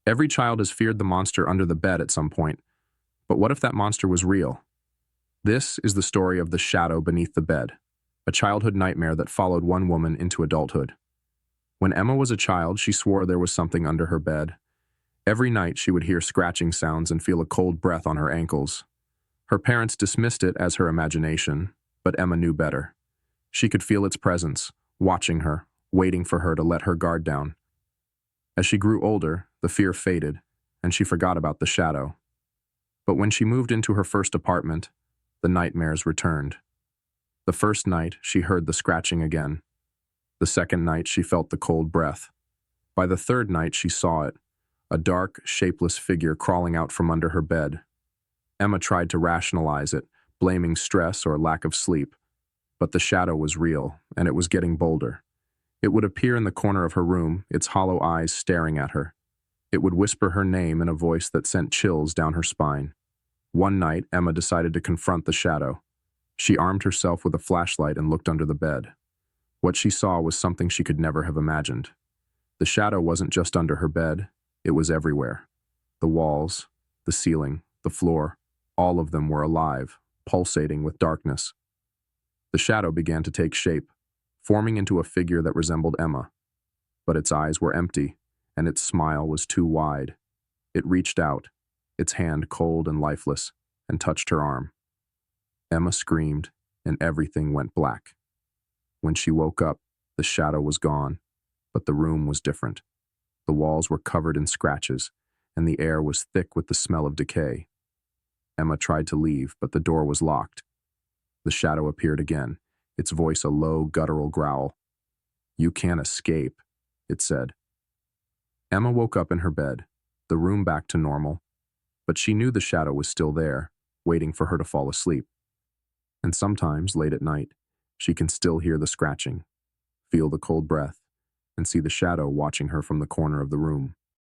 Every child has feared the monster under the bed at some point, but what if that monster was real? This is the story of the shadow beneath the bed, a childhood nightmare that followed one woman into adulthood. When Emma was a child, she swore there was something under her bed. Every night she would hear scratching sounds and feel a cold breath on her ankles. Her parents dismissed it as her imagination, but Emma knew better. She could feel its presence, watching her, waiting for her to let her guard down. As she grew older, the fear faded, and she forgot about the shadow. But when she moved into her first apartment, the nightmares returned. The first night, she heard the scratching again. The second night, she felt the cold breath. By the third night, she saw it, a dark, shapeless figure crawling out from under her bed. Emma tried to rationalize it, blaming stress or lack of sleep. But the shadow was real, and it was getting bolder. It would appear in the corner of her room, its hollow eyes staring at her. It would whisper her name in a voice that sent chills down her spine. One night, Emma decided to confront the shadow. She armed herself with a flashlight and looked under the bed. What she saw was something she could never have imagined. The shadow wasn't just under her bed, it was everywhere. The walls, the ceiling, the floor, all of them were alive, pulsating with darkness. The shadow began to take shape, forming into a figure that resembled Emma. But its eyes were empty, and its smile was too wide. It reached out, its hand cold and lifeless, and touched her arm. Emma screamed, and everything went black. When she woke up, the shadow was gone, but the room was different. The walls were covered in scratches, and the air was thick with the smell of decay. Emma tried to leave, but the door was locked. The shadow appeared again, its voice a low, guttural growl. "You can't escape," it said. Emma woke up in her bed, the room back to normal, but she knew the shadow was still there, waiting for her to fall asleep. And sometimes, late at night, she can still hear the scratching, feel the cold breath, and see the shadow watching her from the corner of the room.